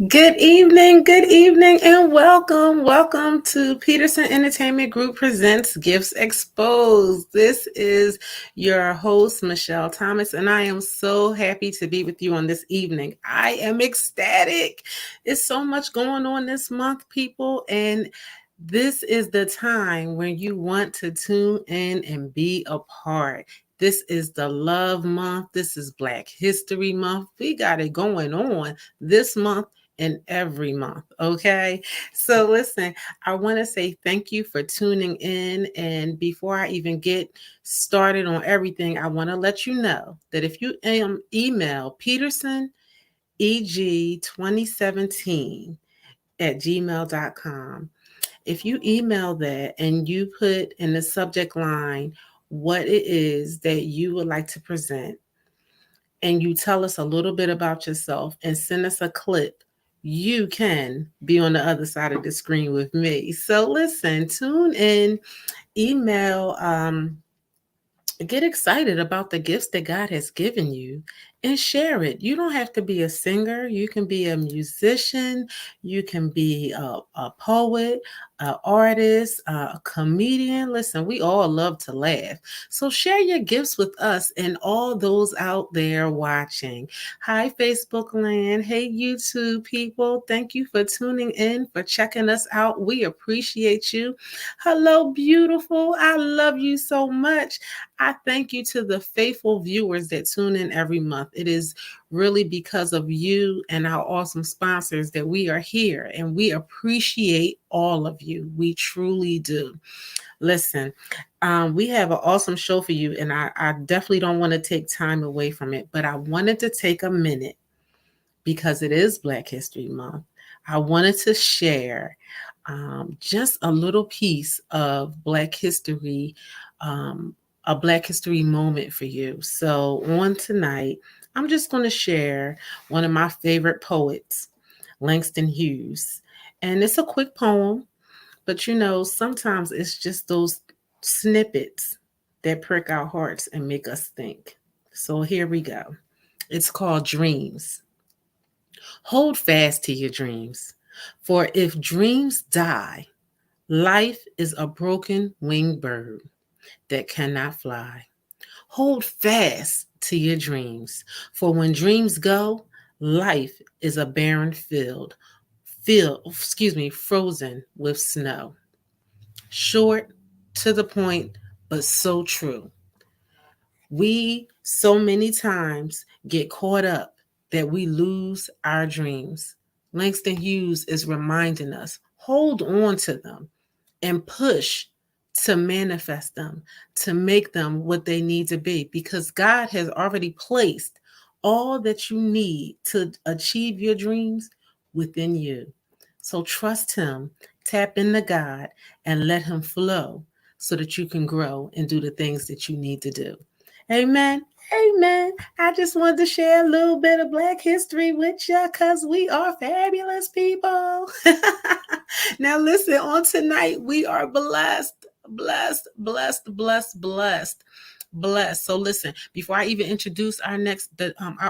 Good evening, and welcome to Peterson Entertainment Group presents Gifts Exposed. This is your host, Michelle Thomas, and I am so happy to be with you on this evening. I am ecstatic. It's so much going on this month, people, and this is the time when you want to tune in and be a part. This is the Love Month. This is Black History Month. We got it going on this month and every month. Okay. So listen, I want to say thank you for tuning in. And before I even get started on everything, I want to let you know that if you email Peterson EG2017 at gmail.com, if you email that and you put in the subject line what it is that you would like to present, and you tell us a little bit about yourself and send us a clip, you can be on the other side of the screen with me. So listen, tune in, email, get excited about the gifts that God has given you and share it. You don't have to be a singer. You can be a musician. You can be a poet, an artist, a comedian. Listen, we all love to laugh. So share your gifts with us and all those out there watching. Hi, Facebook land. Hey, YouTube people. Thank you for tuning in, for checking us out. We appreciate you. Hello, beautiful. I love you so much. I thank you to the faithful viewers that tune in every month. It is really because of you and our awesome sponsors that we are here, and we appreciate all of you. We truly do. Listen, we have an awesome show for you, and I definitely don't want to take time away from it, but I wanted to take a minute because it is Black History Month. I wanted to share just a little piece of Black history, um, a Black history moment for you. So, on tonight, I'm just going to share one of my favorite poets, Langston Hughes. And it's a quick poem, but sometimes it's just those snippets that prick our hearts and make us think. So, here we go. It's called Dreams. Hold fast to your dreams, for if dreams die, life is a broken winged bird that cannot fly. Hold fast to your dreams, for when dreams go, life is a barren frozen with snow. Short, to the point, but so true. We so many times get caught up that we lose our dreams. Langston Hughes is reminding us hold on to them and push to manifest them, to make them what they need to be, because God has already placed all that you need to achieve your dreams within you. So trust Him, tap into God, and let Him flow so that you can grow and do the things that you need to do. Amen. Amen. I just wanted to share a little bit of Black history with you because we are fabulous people. Now, listen, on tonight, we are blessed, blessed, blessed, blessed, blessed. Blessed. So listen, before I even introduce our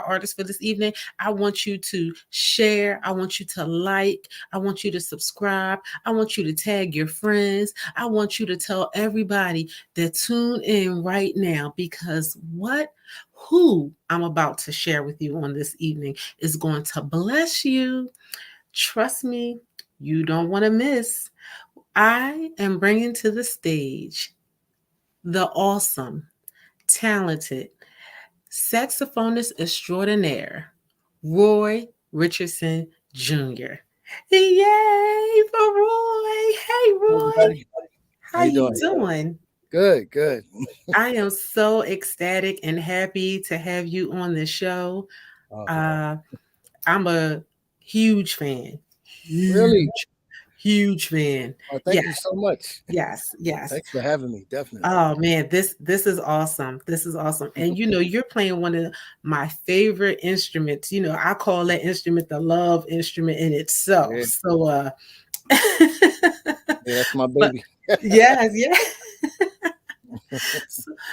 artist for this evening, I want you to share. I want you to like. I want you to subscribe. I want you to tag your friends. I want you to tell everybody that tune in right now, because who I'm about to share with you on this evening is going to bless you. Trust me, you don't want to miss. I am bringing to the stage the awesome, talented saxophonist extraordinaire, Roy Richardson Jr. Yay for Roy! Hey, Hey, Roy, everybody. How how you you doing? doing? Good, good. I am so ecstatic and happy to have you on the show. Oh, Uh, I'm a huge fan. really? Huge, huge fan. Oh, thank Yes, you so much. yes, yes. Thanks for having me. Definitely. Oh man, this is awesome. This is awesome. And you're playing one of my favorite instruments. I call that instrument the love instrument in itself. Yeah, So yeah, that's my but baby. yes, yeah.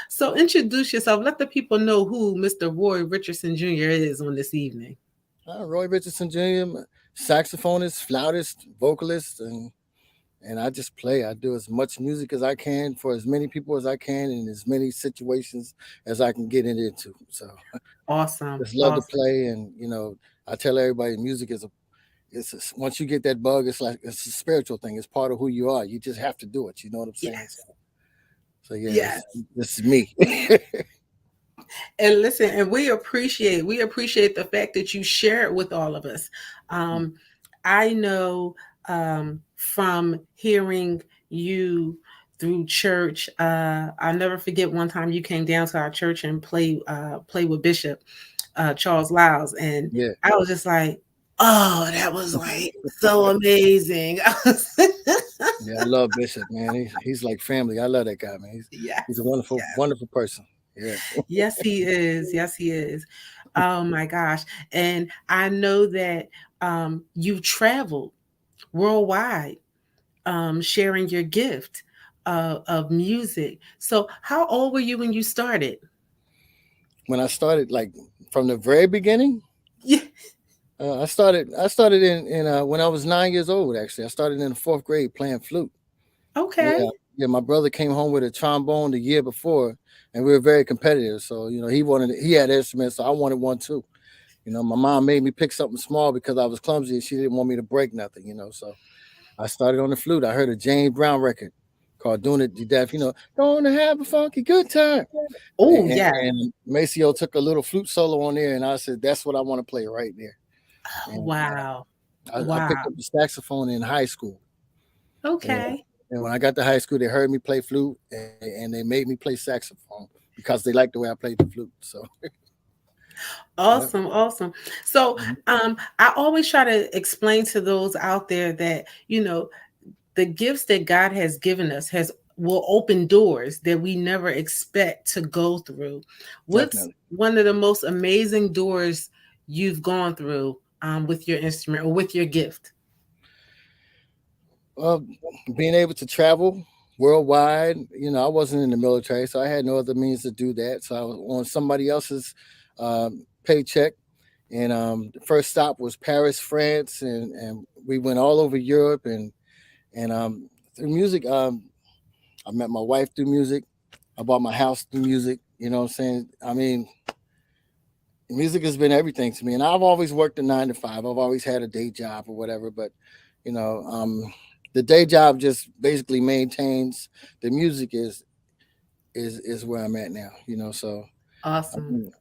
So introduce yourself. Let the people know who Mr. Roy Richardson Jr. is on this evening. Roy Richardson Jr., saxophonist, flautist, vocalist, and I just play. I do as much music as I can for as many people as I can in as many situations as I can get it into. So Awesome. just love to Awesome. play, and I tell everybody music is once you get that bug, it's like it's a spiritual thing. It's part of who you are. You just have to do it. You know what I'm saying? Yes. So yeah, Yes. this is me. And listen, and we appreciate the fact that you share it with all of us. Um, I know from hearing you through church. I'll never forget one time you came down to our church and play with Bishop Charles Lyles, and Yeah, I was just like, oh, that was like so amazing. yeah, I love Bishop, man. He's like family. I love that guy, man. He's a Yes, wonderful, yes, wonderful person. Yeah, yes, he is. Yes, he is. Oh my gosh. And I know that you've traveled worldwide sharing your gift of music. So, how old were you when you started? when I started, like from the very beginning, Yeah. I started in when I was 9 years old. Actually, I started in the fourth grade playing flute. Okay. Yeah, yeah. My brother came home with a trombone the year before, and we were very competitive. So he had instruments, so I wanted one too. My mom made me pick something small because I was clumsy and she didn't want me to break nothing. So I started on the flute. I heard a James Brown record called "Doing It to Death." Gonna have a funky good time. Oh, yeah. And Maceo took a little flute solo on there, and I said, "That's what I want to play right there." And Wow. I picked Wow. up the saxophone in high school, and, Okay. and when I got to high school, they heard me play flute, and they made me play saxophone because they liked the way I played the flute. So, yeah. Awesome, awesome. So, Mhm. I always try to explain to those out there that, the gifts that God has given us has will open doors that we never expect to go through. What's Definitely. one of the most amazing doors you've gone through with your instrument or with your gift? Well, being able to travel worldwide, I wasn't in the military, so I had no other means to do that. So I was on somebody else's paycheck. And the first stop was Paris, France, and we went all over Europe and through music. I met my wife through music. I bought my house through music. You know what I'm saying? I mean, music has been everything to me, and I've always worked a 9 to 5. I've always had a day job or whatever, but you know, um, the day job just basically maintains the music is where I'm at now. So I Awesome.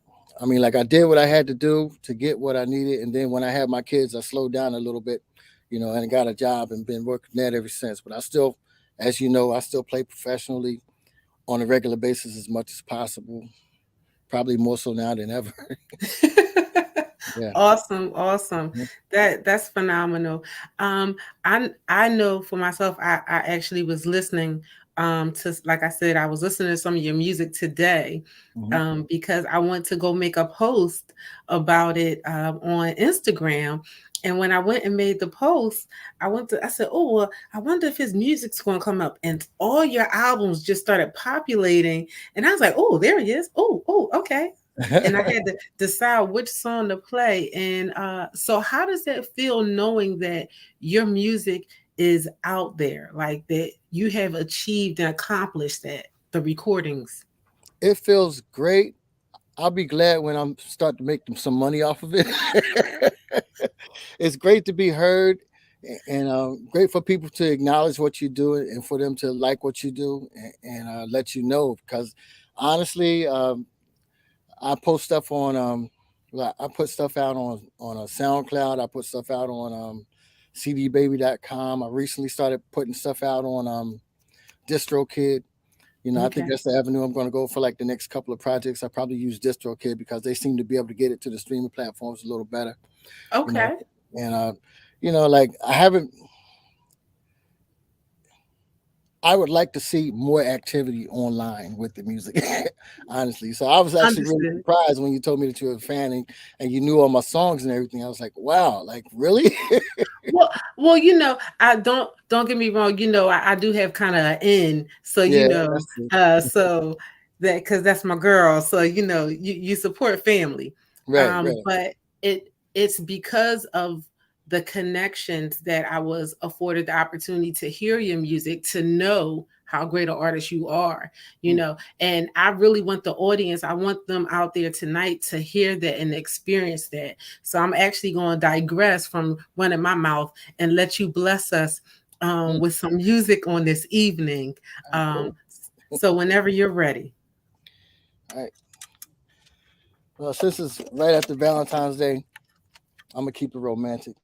mean, like I did what I had to do to get what I needed, and then when I had my kids, I slowed down a little bit, and I got a job and been working that ever since. But I still, as you know, I still play professionally on a regular basis as much as possible. Probably more so now than ever. Yeah. Awesome, awesome. Mhm. That's phenomenal. I know for myself, I actually was listening to, like I said, I was listening to some of your music today Mhm. because I want to go make a post about it on Instagram. And when I went and made the post, I said, oh, well, I wonder if his music's going to come up. And all your albums just started populating. And I was like, oh, there he is. Oh, okay. And I had to decide which song to play. And so, how does that feel knowing that your music is out there, like that you have achieved and accomplished that, the recordings? It feels great. I'll be glad when I'm start to make them some money off of it. It's great to be heard, and great for people to acknowledge what you do and for them to like what you do and let you know. Because honestly, I post stuff on like I put stuff out on a SoundCloud. I put stuff out on cdbaby.com. I recently started putting stuff out on DistroKid. I think Okay. that's the avenue I'm going to go for like the next couple of projects. I probably use DistroKid because they seem to be able to get it to the streaming platforms a little better. You know, Okay. and like I haven't. I would like to see more activity online with the music, honestly. So I was actually really Understood. surprised when you told me that you're a fan and you knew all my songs and everything. I was like, wow, like really? Well, I don't get me wrong. I do have kind of an in, so Yeah, that's true. so that because that's my girl. So you support family, Right, right. but it's because of the connections that I was afforded the opportunity to hear your music, to know how great an artist you are, Mm. and I really want the audience, I want them out there tonight to hear that and experience that. So I'm actually going to digress from running my mouth and let you bless us Mm. with some music on this evening. All right, cool. Um, so whenever you're ready. All right. Well, since it's right after Valentine's Day, I'm gonna keep it romantic.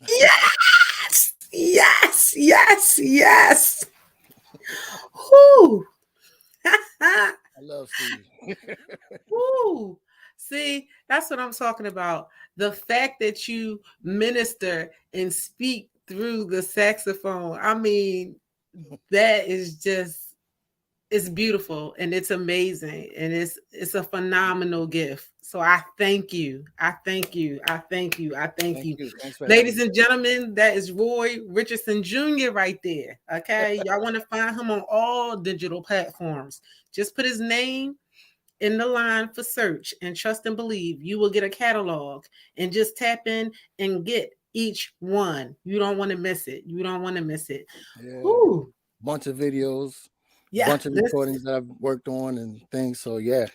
Yes, yes, yes, yes. Whoo. I love Steve. Woo. See, that's what I'm talking about. The fact that you minister and speak through the saxophone. I mean, that is just, it's beautiful and it's amazing and it's a phenomenal gift. So I thank you. I thank you. I thank you. I thank Thank you. you. Thanks for having Ladies me. and gentlemen, that is Roy Richardson Jr. right there. Okay. Y'all want to find him on all digital platforms. Just put his name in the line for search and trust and believe. You will get a catalog and just tap in and get each one. You don't want to miss it. You don't want to miss it. Yeah. Whoo. Bunch of videos, Yeah. bunch of This. recordings that I've worked on and things. So yeah.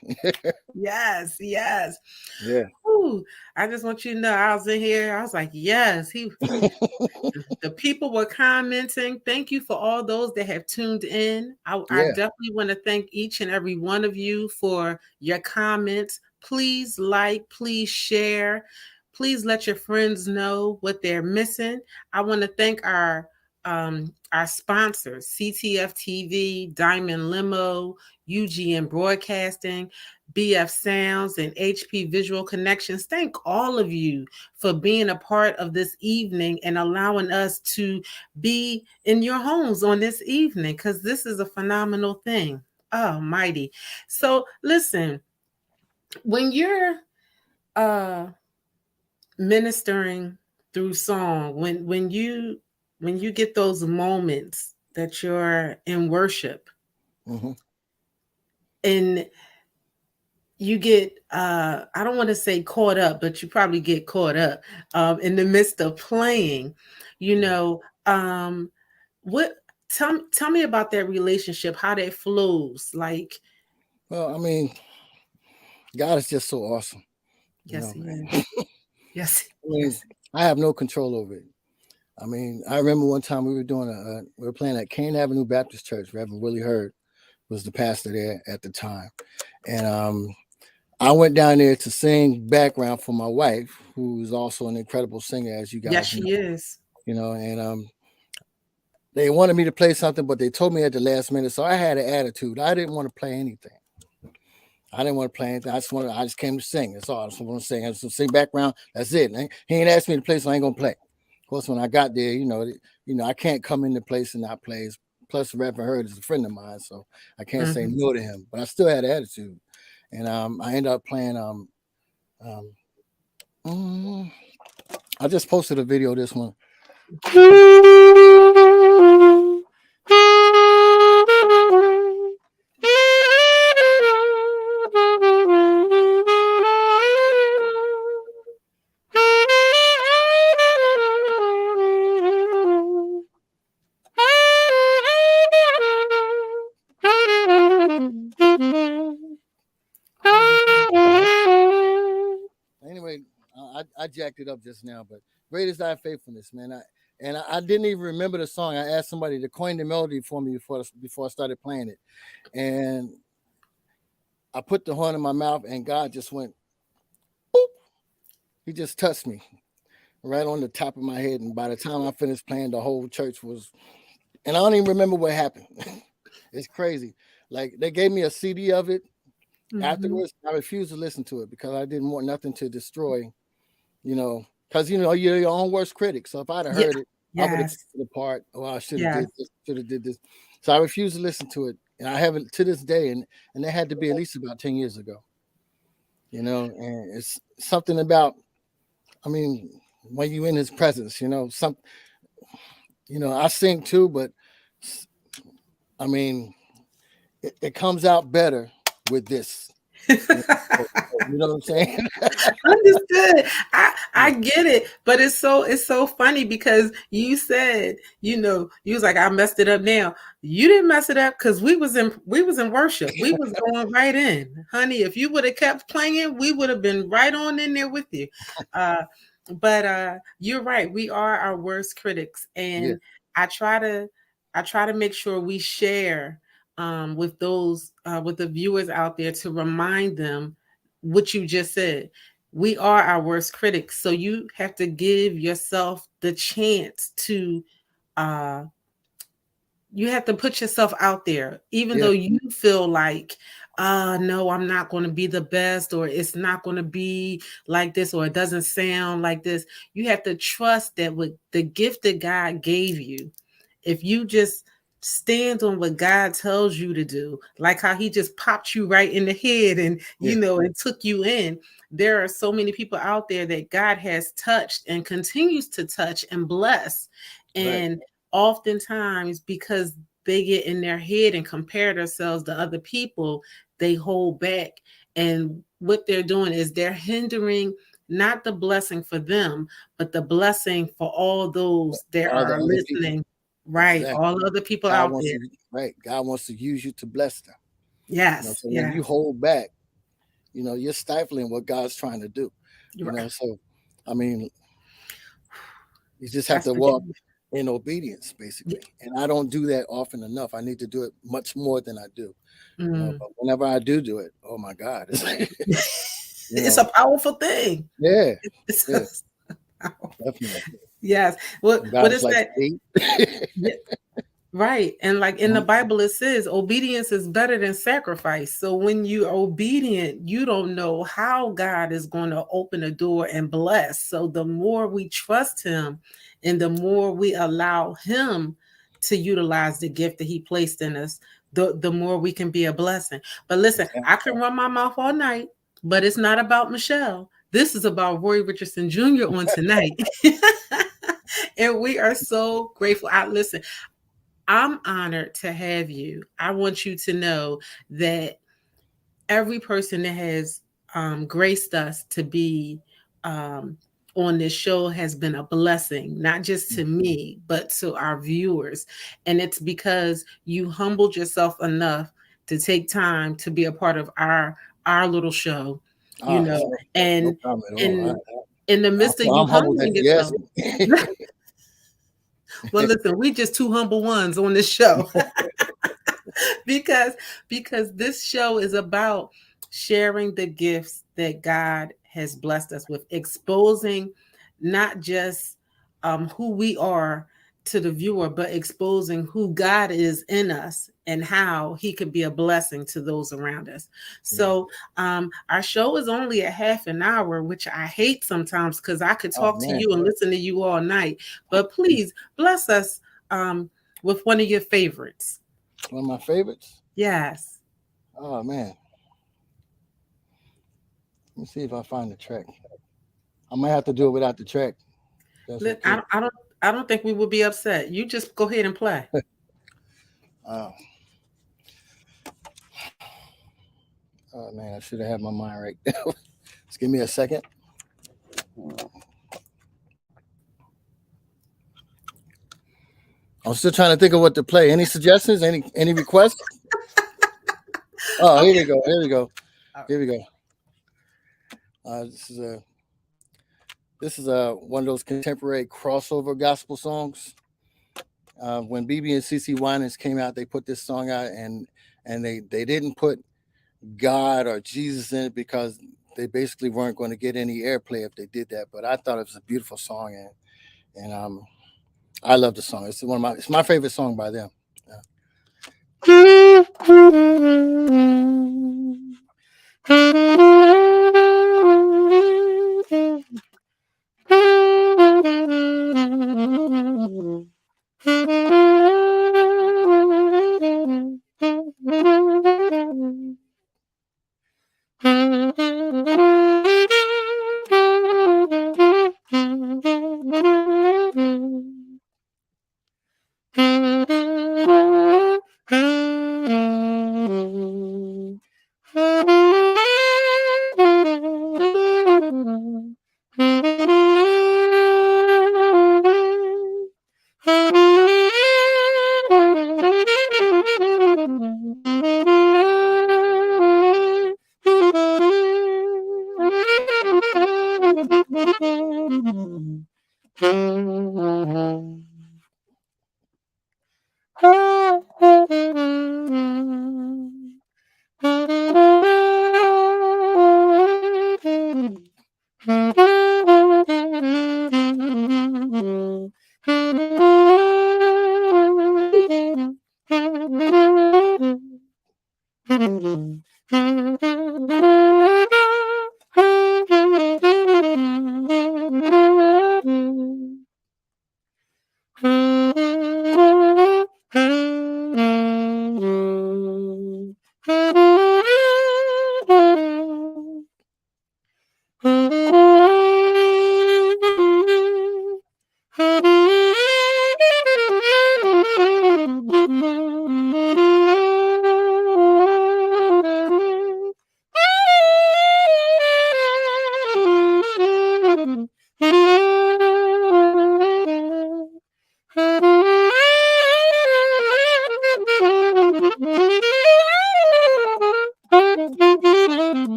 Yes. Yes. Yeah. Ooh, I just want you to know I was in here. I was like, yes, he the people were commenting. Thank you for all those that have tuned in. I Yeah. definitely want to thank each and every one of you for your comments. Please like, please share. Please let your friends know what they're missing. I want to thank our sponsors, CTF TV, Diamond Limo, UGN Broadcasting, BF Sounds, and HP Visual Connections. Thank all of you for being a part of this evening and allowing us to be in your homes on this evening, because this is a phenomenal thing. Almighty. So listen, when you're uh ministering through song, when you get those moments that you're in worship Hmm. and you get I don't want to say caught up, but you probably get caught up in the midst of playing, you Yeah. know, what tell me about that relationship, how that flows, like. Well, I mean, God is just so awesome. You Yes, know, he is. Yes, I mean, yes. I have no control over it. I mean, I remember one time we were doing we were playing at Kane Avenue Baptist Church. Reverend Willie Hurd was the pastor there at the time, and I went down there to sing background for my wife, who is also an incredible singer, as you Yes, guys know. she is. You know, and they wanted me to play something, but they told me at the last minute, so I had an attitude. I didn't want to play anything. I didn't want to play anything. I just came to sing. That's all. I just want to sing. I just sing background. That's it. He ain't asked me to play, so I ain't gonna play. Of course, when I got there, I can't come into place and not play. Plus, Reverend Hurd is a friend of mine, so I can't say Mhm. no to him. But I still had an attitude, and I ended up playing. Um, mm, I just posted a video of this one. Anyway, I jacked it up just now, but great is thy faithfulness, man. I didn't even remember the song. I asked somebody to coin the melody for me before I started playing it, and I put the horn in my mouth, and God just went, boop. He just touched me right on the top of my head, and by the time I finished playing, the whole church was, and I don't even remember what happened. It's crazy. Like they gave me a CD of it. Mhm. Afterwards, I refused to listen to it because I didn't want nothing to destroy, because you're your own worst critic. So if I'd have Yeah. heard it, I would have Yes. picked it apart. Oh, I should have Yes. did this, should have did this. So I refused to listen to it, and I haven't to this day. And that had to be at least about 10 years ago. And it's something about. I mean, when you in His presence, I sing too, but I mean, it comes out better with this. You know what I'm saying? Understood. I get it, but it's so funny because you said, you was like, I messed it up now. You didn't mess it up because we was in worship. We was going right in. Honey, if you would have kept playing, we would have been right on in there with you. Uh but you're right. We are our worst critics. Yeah, And I try to I try to make sure we share with the viewers out there to remind them what you just said. We are our worst critics. So you have to give yourself the chance to uh you have to put yourself out there, even though Yeah, you feel like, no, I'm not going to be the best, or it's not going to be like this, or it doesn't sound like this. You have to trust that with the gift that God gave you, if you just stand on what God tells you to do, like how he just popped you right in the head and, yeah, and took you in. There are so many people out there that God has touched and continues to touch and bless. right. And oftentimes, because they get in their head and compare themselves to other people, they hold back. And what they're doing is they're hindering not the blessing for them, but the blessing for all those that All the are other people. listening. Right. Exactly. All the other people God out wants there. to, right. God wants to use you to bless them. Yes. So when you Yes. hold back, you're stifling what God's trying to do. You're right. So I mean, you just have That's to the walk thing. in obedience, Yeah. basically. And I don't do that often enough. I need to do it much more than I do. Mm. But whenever I do it, oh my God, it's like, you It's a know, powerful thing. yeah, It's yeah, powerful. definitely. Yes. What And what God's is like, that? see, Yeah. Right. And like in the Mhm. Bible, it says obedience is better than sacrifice. So when you're obedient, you don't know how God is going to open a door and bless. So the more we trust him and the more we allow him to utilize the gift that he placed in us, the more we can be a blessing. But listen, Exactly. I can run my mouth all night, but it's not about Michelle. This is about Roy Richardson Jr. on tonight. And we are so grateful. I listen. I'm honored to have you. I want you to know that every person that has graced us to be um, on this show has been a blessing, not just to me, but to our viewers. And it's because you humbled yourself enough to take time to be a part of our little show, It's no and problem at all. in in the midst of you I'm humbled that humbling you asked yourself. me. Well, listen, we just two humble ones on this show. because this show is about sharing the gifts that God has blessed us with, exposing not just who we are to the viewer, but exposing who God is in us and how he could be a blessing to those around us. Yeah. So our show is only a half an hour, which I hate sometimes because I could Oh talk to man, you and listen to you all night. But please bless us with one of your favorites. one of my favorites. Yes. Oh man, let me see if I find the track. I might have to do it without the track. That's Lit- I okay. don't, I don't, I don't think we would be upset. You just go ahead and play. Uh, oh man, I should have had my mind right. Just give me a second. I'm still trying to think of what to play. Any suggestions? Any requests? Oh, here Okay. we go. Here we go. All right. Here we go. This is one of those contemporary crossover gospel songs. When BB and CC Winans came out, they put this song out, and they didn't put God or Jesus in it because they basically weren't going to get any airplay if they did that. But I thought it was a beautiful song, and I love the song. It's my favorite song by them.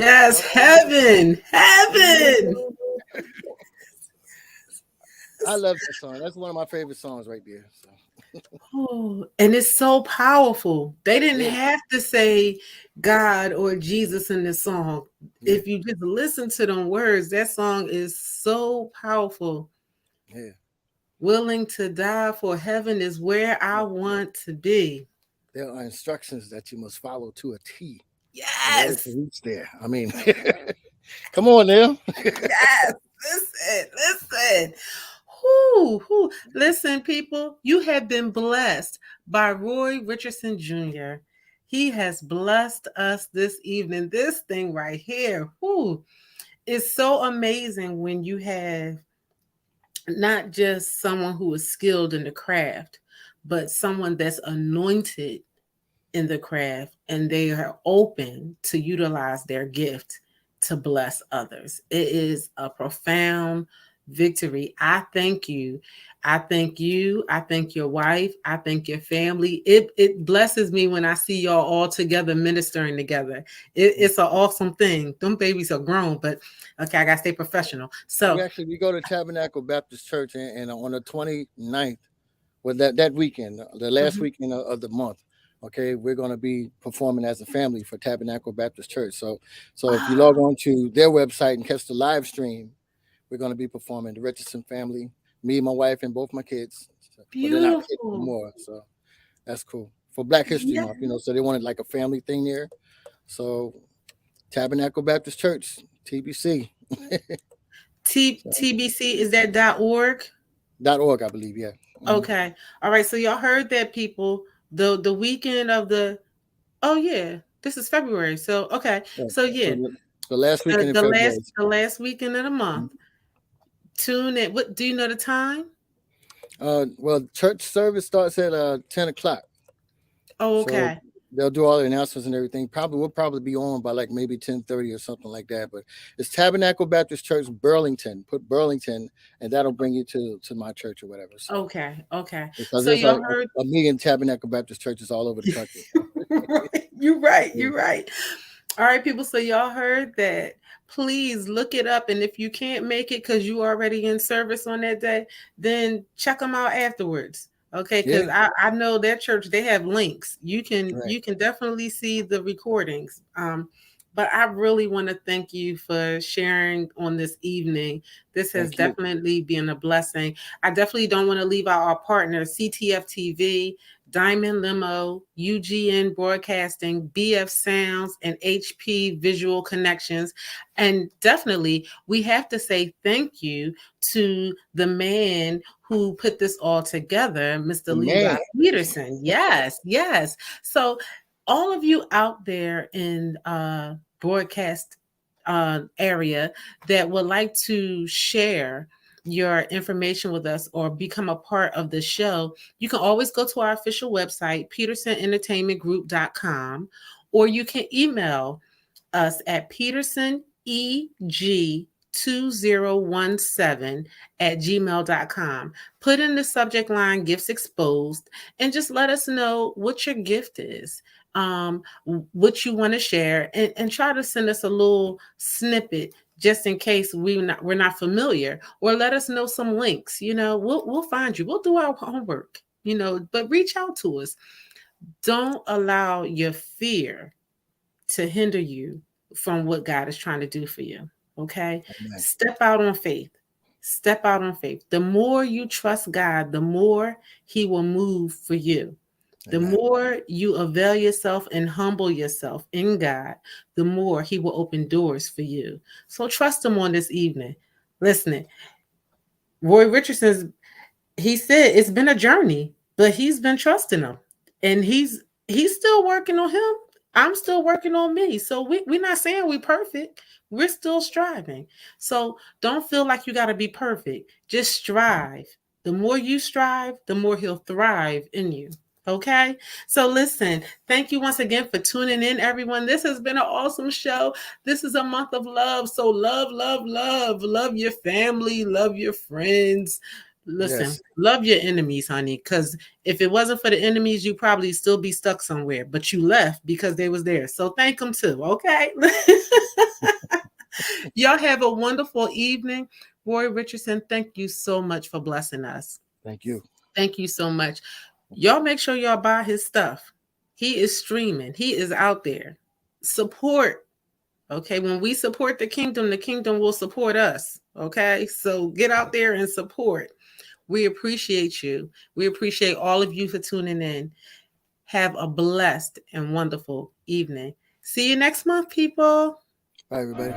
Yes, heaven, heaven. I love that song. That's one of my favorite songs right there. So. Oh, and it's so powerful. They didn't Yeah. have to say God or Jesus in this song. Yeah. If you just listen to them words, that song is so powerful. Yeah. Willing to die for heaven is where I want to be. There are instructions that you must follow to a T in order Yes, to reach there. I mean, come on now. yes. Listen. Whoo. Listen, people, you have been blessed by Roy Richardson Jr. He has blessed us this evening. This thing right here, is so amazing when you have not just someone who is skilled in the craft, but someone that's anointed in the craft and they are open to utilize their gift to bless others. It is a profound victory. I thank you. I thank you. I thank your wife. I thank your family. It blesses me when I see y'all all together ministering together. It's an awesome thing. Them babies are grown, but okay, I gotta stay professional. So We go to Tabernacle Baptist Church and on the 29th, well, that weekend, the last weekend of the month. Okay, we're going to be performing as a family for Tabernacle Baptist Church. So if you log on to their website and catch the live stream, we're going to be performing the Richardson family, me, my wife, and both my kids. But they're not kids beautiful. anymore, so that's cool for Black History Yeah. Month. So they wanted like a family thing there. So Tabernacle Baptist Church, TBC. TBC, is that .org? .org, I believe. Yeah. Okay. All right. So y'all heard that, people. The weekend of the this is February. So okay. So yeah, the last weekend in the February. last weekend of the month. Tune in. What do you know the time? Well, church service starts at 10 o'clock. Oh, So okay. they'll do all the announcements and everything. We'll probably be on by like maybe 10:30 or something like that. But it's Tabernacle Baptist Church, Burlington. Put Burlington, and that'll bring you to my church or whatever. So, Okay. because So there's y'all heard. a million Tabernacle Baptist churches all over the country. You're right. You're right. All right, people. So y'all heard that. Please look it up. And if you can't make it because you already in service on that day, then check them out afterwards. Okay, because I know that church, they have links. You can definitely see the recordings. But I really want to thank you for sharing on this evening. This has definitely been a blessing. I definitely don't want to leave out our partners, CTF TV, Diamond Limo, UGN Broadcasting, BF Sounds, and HP Visual Connections. And definitely, we have to say thank you to the man who put this all together, Mr. Levi Peterson. Yes. So all of you out there in broadcast area that would like to share your information with us or become a part of the show, you can always go to our official website, petersonentertainmentgroup.com, or you can email us at petersoneg2017@gmail.com. Put in the subject line Gifts Exposed and just let us know what your gift is, what you want to share, and try to send us a little snippet just in case we're not familiar, or let us know some links. We'll find you. We'll do our homework, but reach out to us. Don't allow your fear to hinder you from what God is trying to do for you. Okay. Amen. Step out on faith. The more you trust God, the more he will move for you. The more you avail yourself and humble yourself in God, the more he will open doors for you. So trust him on this evening. Listening, Roy Richardson, he said it's been a journey, but he's been trusting him. And he's still working on him. I'm still working on me. So we're not saying we're perfect. We're still striving. So don't feel like you got to be perfect. Just strive. The more you strive, the more he'll thrive in you. Okay. So listen, thank you once again for tuning in, everyone. This has been an awesome show. This is a month of love. So love your family, love your friends, Listen, Yes. love your enemies, honey, because if it wasn't for the enemies, you probably still be stuck somewhere, but you left because they was there. So thank them too, okay? Y'all have a wonderful evening. Roy Richardson, thank you so much for blessing us. Thank you. Thank you so much. Y'all make sure y'all buy his stuff. He is streaming. He is out there. Support. Okay, when we support the kingdom will support us. Okay, so get out there and support. We appreciate you. We appreciate all of you for tuning in. Have a blessed and wonderful evening. See you next month, people. Bye, everybody.